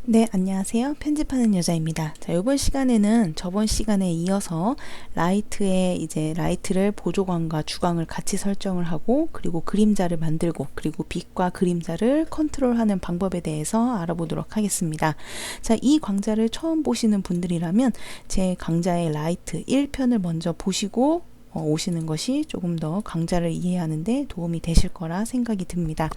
네, 안녕하세요. 편집하는 여자입니다. 자, 이번 시간에는 저번 시간에 이어서 라이트를 보조광과 주광을 같이 설정을 하고, 그리고 그림자를 만들고, 그리고 빛과 그림자를 컨트롤하는 방법에 대해서 알아보도록 하겠습니다. 자, 이 강좌를 처음 보시는 분들이라면 제 강좌의 라이트 1편을 먼저 보시고 오시는 것이 조금 더 강좌를 이해하는 데 도움이 되실 거라 생각이 듭니다.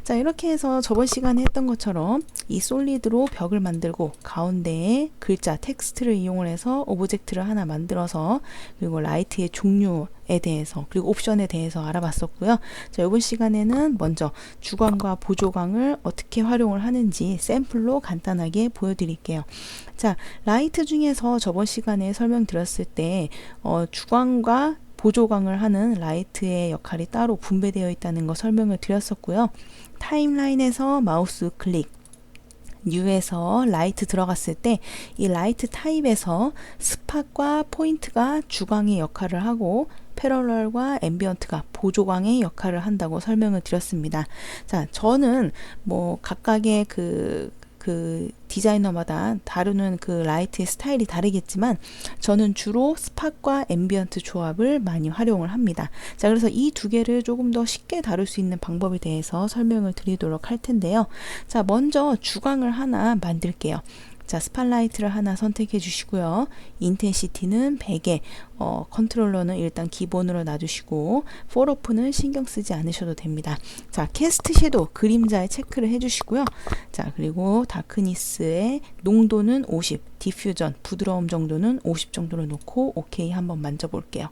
자, 이렇게 해서 저번 시간에 했던 것처럼 이 솔리드로 벽을 만들고 가운데에 글자, 텍스트를 이용을 해서 오브젝트를 하나 만들어서, 그리고 라이트의 종류에 대해서, 그리고 옵션에 대해서 알아봤었고요. 자, 이번 시간에는 먼저 주광과 보조광을 어떻게 활용을 하는지 샘플로 간단하게 보여드릴게요. 자, 라이트 중에서 저번 시간에 설명드렸을 때 주광과 보조광을 하는 라이트의 역할이 따로 분배되어 있다는 거 설명을 드렸었고요. 타임라인에서 마우스 클릭, 뉴에서 라이트 들어갔을 때 이 라이트 타입에서 스팟과 포인트가 주광의 역할을 하고 패러럴과 앰비언트가 보조광의 역할을 한다고 설명을 드렸습니다. 자, 저는 뭐 각각의 그 디자이너마다 다루는 그 라이트의 스타일이 다르겠지만, 저는 주로 스팟과 앰비언트 조합을 많이 활용을 합니다. 자, 그래서 이 두 개를 조금 더 쉽게 다룰 수 있는 방법에 대해서 설명을 드리도록 할 텐데요. 자, 먼저 주광을 하나 만들게요. 자, 스팟라이트를 하나 선택해 주시고요. 인텐시티는 100에, 컨트롤러는 일단 기본으로 놔두시고, 폴오프는 신경 쓰지 않으셔도 됩니다. 자, 캐스트 섀도우, 그림자에 체크를 해 주시고요. 자, 그리고 다크니스의 농도는 50, 디퓨전, 부드러움 정도는 50 정도로 놓고 오케이 한번 만져볼게요.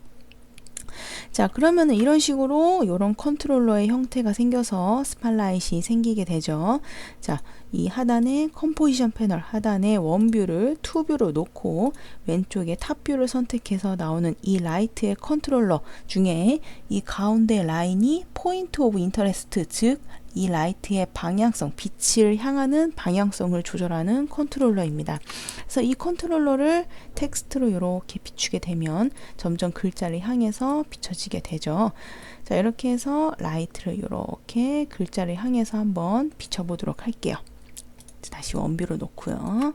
자, 그러면은 이런 식으로 이런 컨트롤러의 형태가 생겨서 스팟라이트이 생기게 되죠. 자, 이 하단에 컴포지션 패널 하단에 원뷰를 투뷰로 놓고 왼쪽에 탑뷰를 선택해서 나오는 이 라이트의 컨트롤러 중에 이 가운데 라인이 포인트 오브 인터레스트, 즉 이 라이트의 방향성, 빛을 향하는 방향성을 조절하는 컨트롤러입니다. 그래서 이 컨트롤러를 텍스트로 이렇게 비추게 되면 점점 글자를 향해서 비춰지게 되죠. 자, 이렇게 해서 라이트를 이렇게 글자를 향해서 한번 비춰보도록 할게요. 다시 원뷰로 놓고요.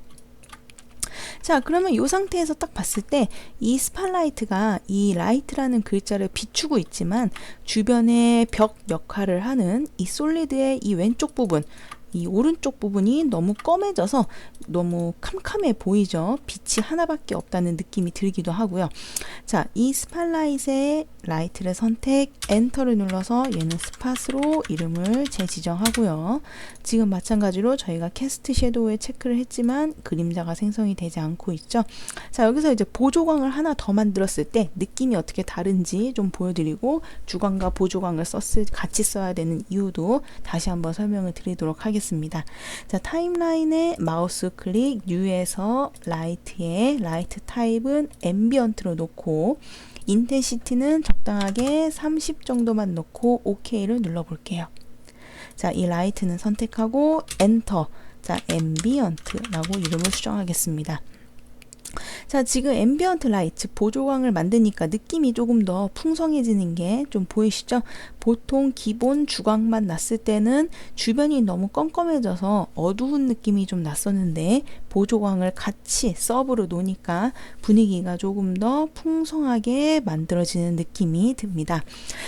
자, 그러면 이 상태에서 딱 봤을 때 이 스팟라이트가 이 라이트라는 글자를 비추고 있지만 주변의 벽 역할을 하는 이 솔리드의 이 왼쪽 부분, 이 오른쪽 부분이 너무 검해져서 너무 캄캄해 보이죠. 빛이 하나밖에 없다는 느낌이 들기도 하고요. 자, 이 스팟라이트의 라이트를 선택, 엔터를 눌러서 얘는 스팟으로 이름을 재지정하고요. 지금 마찬가지로 저희가 캐스트 섀도우에 체크를 했지만 그림자가 생성이 되지 않고 있죠. 자, 여기서 이제 보조광을 하나 더 만들었을 때 느낌이 어떻게 다른지 좀 보여드리고, 주광과 보조광을 같이 써야 되는 이유도 다시 한번 설명을 드리도록 하겠습니다. 자, 타임라인에 마우스 클릭, 뉴에서 라이트의 라이트 타입은 앰비언트로 놓고, 인텐시티는 적당하게 30 정도만 놓고 OK를 눌러볼게요. 자, 이 라이트는 선택하고 엔터. 자, 앰비언트라고 이름을 수정하겠습니다. 자, 지금 앰비언트 라이트 보조광을 만드니까 느낌이 조금 더 풍성해지는 게 좀 보이시죠? 보통 기본 주광만 놨을 때는 주변이 너무 껌껌해져서 어두운 느낌이 좀 났었는데, 보조광을 같이 서브로 놓으니까 분위기가 조금 더 풍성하게 만들어지는 느낌이 듭니다.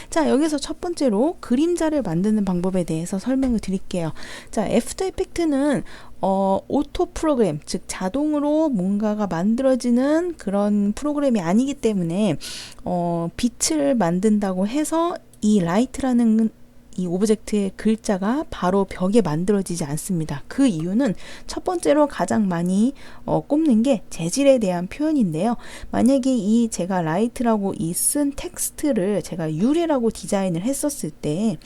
자, 여기서 첫 번째로 그림자를 만드는 방법에 대해서 설명을 드릴게요. 자, 애프터 이펙트는 오토 프로그램, 즉 자동으로 뭔가가 만들어지는 그런 프로그램이 아니기 때문에 빛을 만든다고 해서 이 라이트라는 이 오브젝트의 글자가 바로 벽에 만들어지지 않습니다. 그 이유는 첫 번째로 가장 많이 꼽는 게 재질에 대한 표현인데요. 만약에 이 제가 라이트라고 이 쓴 텍스트를 제가 유리라고 디자인을 했었을 때,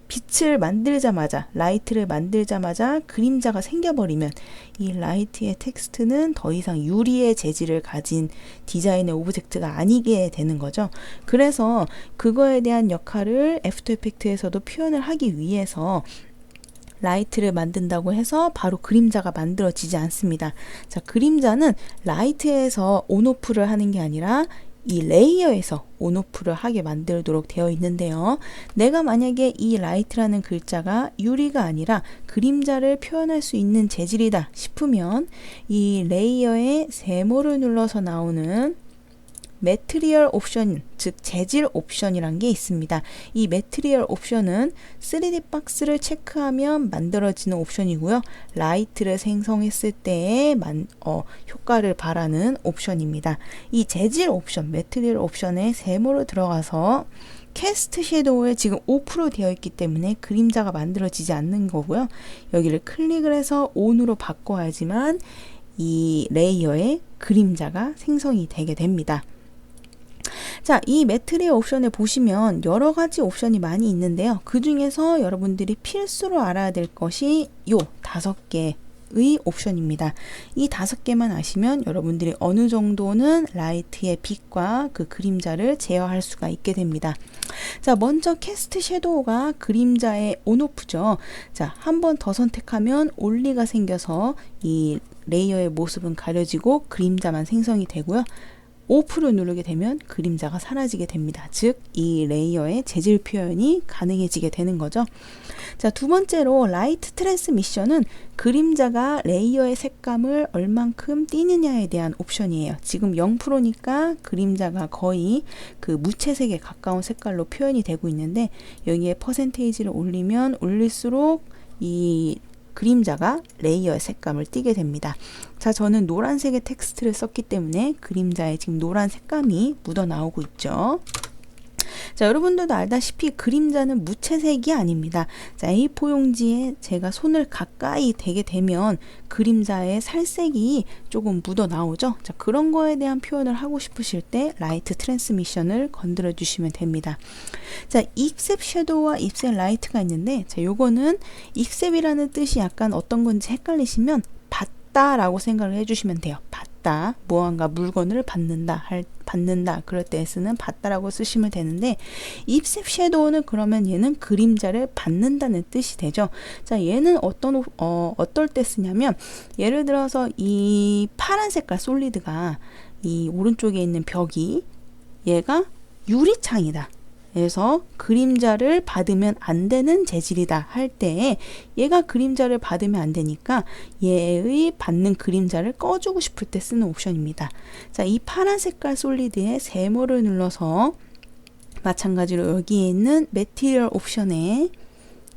빛을 만들자마자, 라이트를 만들자마자 그림자가 생겨버리면 이 라이트의 텍스트는 더 이상 유리의 재질을 가진 디자인의 오브젝트가 아니게 되는 거죠. 그래서 그거에 대한 역할을 애프터 이펙트에서도 표현을 하기 위해서 라이트를 만든다고 해서 바로 그림자가 만들어지지 않습니다. 자, 그림자는 라이트에서 온오프를 하는 게 아니라 이 레이어에서 온오프를 하게 만들도록 되어 있는데요. 내가 만약에 이 라이트라는 글자가 유리가 아니라 그림자를 표현할 수 있는 재질이다 싶으면 이 레이어의 세모를 눌러서 나오는 매트리얼 옵션, 즉 재질 옵션이란 게 있습니다. 이 매트리얼 옵션은 3D 박스를 체크하면 만들어지는 옵션이고요. 라이트를 생성했을 때의 효과를 바라는 옵션입니다. 이 재질 옵션, 매트리얼 옵션에 세모로 들어가서 캐스트 섀도우에 지금 오프로 되어 있기 때문에 그림자가 만들어지지 않는 거고요. 여기를 클릭을 해서 온으로 바꿔야지만 이 레이어에 그림자가 생성이 되게 됩니다. 자, 이 매트리얼 옵션에 보시면 여러 가지 옵션이 많이 있는데요. 그 중에서 여러분들이 필수로 알아야 될 것이 요 5개의 옵션입니다. 이 5개만 아시면 여러분들이 어느 정도는 라이트의 빛과 그 그림자를 제어할 수가 있게 됩니다. 자, 먼저 캐스트 섀도우가 그림자의 온오프죠. 자, 한 번 더 선택하면 올리가 생겨서 이 레이어의 모습은 가려지고 그림자만 생성이 되고요. 오프를 누르게 되면 그림자가 사라지게 됩니다. 즉, 이 레이어의 재질 표현이 가능해지게 되는 거죠. 자, 두 번째로 라이트 트랜스미션은 그림자가 레이어의 색감을 얼만큼 띄느냐에 대한 옵션이에요. 지금 0%니까 그림자가 거의 그 무채색에 가까운 색깔로 표현이 되고 있는데 여기에 퍼센테이지를 올리면 올릴수록 이 그림자가 레이어의 색감을 띠게 됩니다. 자, 저는 노란색의 텍스트를 썼기 때문에 그림자에 지금 노란 색감이 묻어 나오고 있죠. 자, 여러분들도 알다시피 그림자는 무채색이 아닙니다. 자, A4 용지에 제가 손을 가까이 대게 되면 그림자의 살색이 조금 묻어 나오죠. 자, 그런 거에 대한 표현을 하고 싶으실 때 라이트 트랜스미션을 건드려 주시면 됩니다. 자, 입셉 섀도우와 입셉 라이트가 있는데, 자, 요거는 입셉이라는 뜻이 약간 어떤 건지 헷갈리시면 받다라고 생각을 해주시면 돼요. 받다, 무언가 물건을 받는다 그럴 때 쓰는 받다라고 쓰시면 되는데, 입셉 섀도우는 그러면 얘는 그림자를 받는다는 뜻이 되죠. 자, 얘는 어떨 때 쓰냐면, 예를 들어서 이 파란 색깔 솔리드가 이 오른쪽에 있는 벽이 얘가 유리창이다. 그래서 그림자를 받으면 안 되는 재질이다 할 때 얘가 그림자를 받으면 안 되니까 얘의 받는 그림자를 꺼주고 싶을 때 쓰는 옵션입니다. 자, 이 파란 색깔 솔리드에 세모를 눌러서 마찬가지로 여기에 있는 매티리얼 옵션에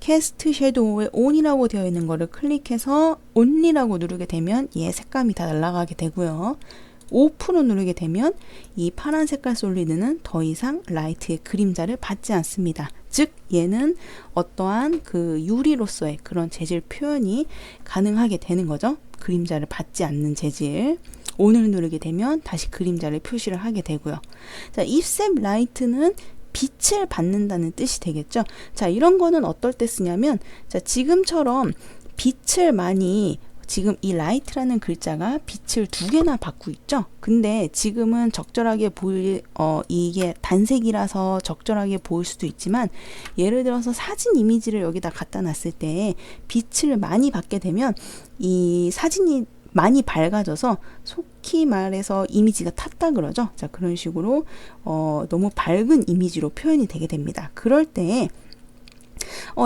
캐스트 섀도우에 온이라고 되어 있는 거를 클릭해서 온리라고 누르게 되면 얘 색감이 다 날아가게 되고요. 오프로 누르게 되면 이 파란 색깔 솔리드는 더 이상 라이트의 그림자를 받지 않습니다. 즉, 얘는 어떠한 그 유리로서의 그런 재질 표현이 가능하게 되는 거죠. 그림자를 받지 않는 재질. 온을 누르게 되면 다시 그림자를 표시를 하게 되고요. 자, 입셉 라이트는 빛을 받는다는 뜻이 되겠죠. 자, 이런 거는 어떨 때 쓰냐면, 자, 지금처럼 빛을 많이, 지금 이 라이트라는 글자가 빛을 2개나 받고 있죠. 근데 지금은 적절하게 이게 단색이라서 적절하게 보일 수도 있지만, 예를 들어서 사진 이미지를 여기다 갖다 놨을 때 빛을 많이 받게 되면 이 사진이 많이 밝아져서 속히 말해서 이미지가 탔다 그러죠. 자, 그런 식으로 너무 밝은 이미지로 표현이 되게 됩니다. 그럴 때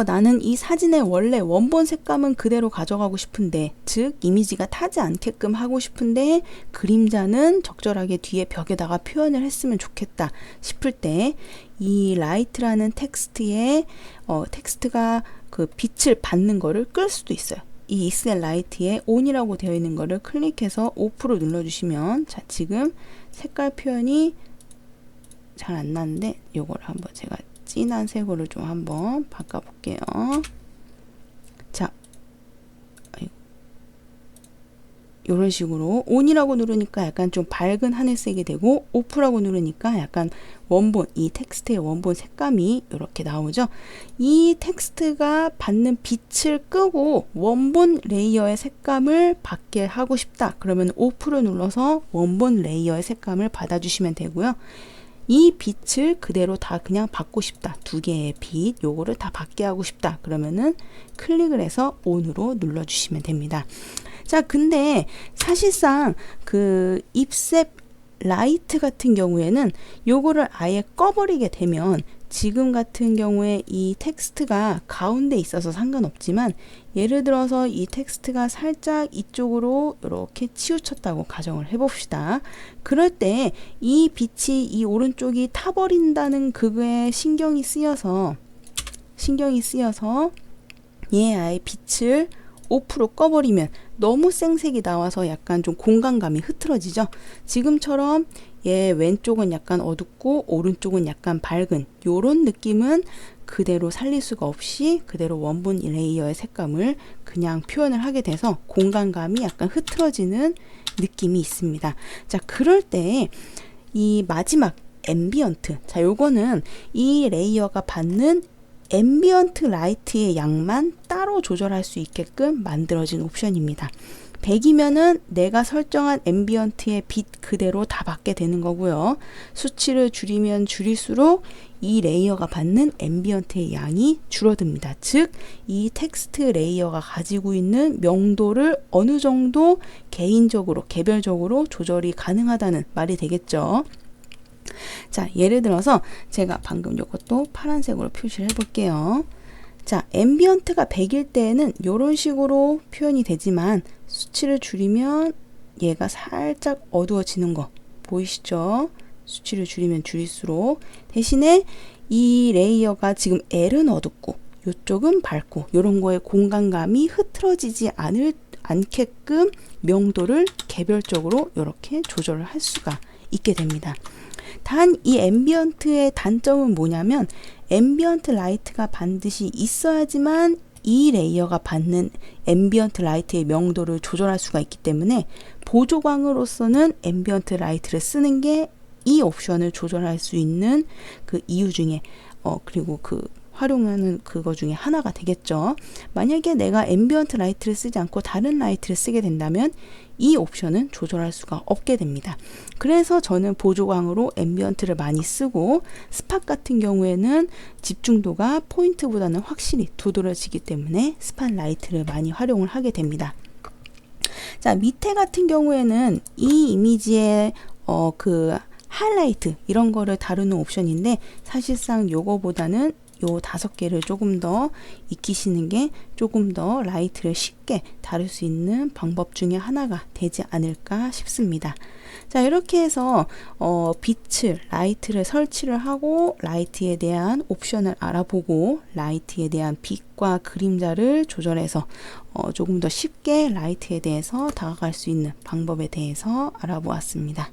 나는 이 사진의 원래 원본 색감은 그대로 가져가고 싶은데, 즉 이미지가 타지 않게끔 하고 싶은데 그림자는 적절하게 뒤에 벽에다가 표현을 했으면 좋겠다 싶을 때 이 라이트라는 텍스트에 텍스트가 그 빛을 받는 거를 끌 수도 있어요. 이 입셉 라이트에 온이라고 되어 있는 거를 클릭해서 오프로 눌러주시면, 자, 지금 색깔 표현이 잘 안 나는데 요거를 한번 제가 진한 색으로 좀 한번 바꿔볼게요. 자, 이런 식으로 온이라고 누르니까 약간 좀 밝은 하늘색이 되고, 오프라고 누르니까 약간 원본, 이 텍스트의 원본 색감이 이렇게 나오죠. 이 텍스트가 받는 빛을 끄고 원본 레이어의 색감을 받게 하고 싶다. 그러면 오프를 눌러서 원본 레이어의 색감을 받아주시면 되고요. 이 빛을 그대로 다 그냥 받고 싶다. 2개의 빛, 요거를 다 받게 하고 싶다. 그러면은 클릭을 해서 온으로 눌러주시면 됩니다. 자, 근데 사실상 그 입셉 라이트 같은 경우에는 요거를 아예 꺼버리게 되면 지금 같은 경우에 이 텍스트가 가운데 있어서 상관없지만 예를 들어서 이 텍스트가 살짝 이쪽으로 이렇게 치우쳤다고 가정을 해봅시다. 그럴 때 이 빛이 이 오른쪽이 타버린다는 그거에 신경이 쓰여서 얘 아예 빛을 5% 꺼버리면 너무 생색이 나와서 약간 좀 공간감이 흐트러지죠. 지금처럼 얘 왼쪽은 약간 어둡고 오른쪽은 약간 밝은 요런 느낌은 그대로 살릴 수가 없이 그대로 원본 레이어의 색감을 그냥 표현을 하게 돼서 공간감이 약간 흐트러지는 느낌이 있습니다. 자, 그럴 때 이 마지막 앰비언트, 자, 요거는 이 레이어가 받는 앰비언트 라이트의 양만 따로 조절할 수 있게끔 만들어진 옵션입니다. 100이면은 내가 설정한 앰비언트의 빛 그대로 다 받게 되는 거고요. 수치를 줄이면 줄일수록 이 레이어가 받는 앰비언트의 양이 줄어듭니다. 즉, 이 텍스트 레이어가 가지고 있는 명도를 어느 정도 개인적으로, 개별적으로 조절이 가능하다는 말이 되겠죠. 자, 예를 들어서 제가 방금 이것도 파란색으로 표시를 해볼게요. 자, 앰비언트가 100일 때에는 이런 식으로 표현이 되지만 수치를 줄이면 얘가 살짝 어두워지는 거 보이시죠? 수치를 줄이면 줄일수록 대신에 이 레이어가 지금 L은 어둡고 이쪽은 밝고 이런 거에 공간감이 흐트러지지 않게끔 명도를 개별적으로 이렇게 조절을 할 수가 있게 됩니다. 단 이 앰비언트의 단점은 뭐냐면 앰비언트 라이트가 반드시 있어야지만 이 레이어가 받는 앰비언트 라이트의 명도를 조절할 수가 있기 때문에 보조광으로서는 앰비언트 라이트를 쓰는 게 이 옵션을 조절할 수 있는 그 이유 중에 그리고 그 활용하는 그거 중에 하나가 되겠죠. 만약에 내가 앰비언트 라이트를 쓰지 않고 다른 라이트를 쓰게 된다면 이 옵션은 조절할 수가 없게 됩니다. 그래서 저는 보조광으로 앰비언트를 많이 쓰고 스팟 같은 경우에는 집중도가 포인트보다는 확실히 두드러지기 때문에 스팟 라이트를 많이 활용을 하게 됩니다. 자, 밑에 같은 경우에는 이 이미지의 그 하이라이트 이런 거를 다루는 옵션인데 사실상 요거보다는 요 5개를 조금 더 익히시는 게 조금 더 라이트를 쉽게 다룰 수 있는 방법 중에 하나가 되지 않을까 싶습니다. 자, 이렇게 해서 빛을, 라이트를 설치를 하고 라이트에 대한 옵션을 알아보고 라이트에 대한 빛과 그림자를 조절해서 조금 더 쉽게 라이트에 대해서 다가갈 수 있는 방법에 대해서 알아보았습니다.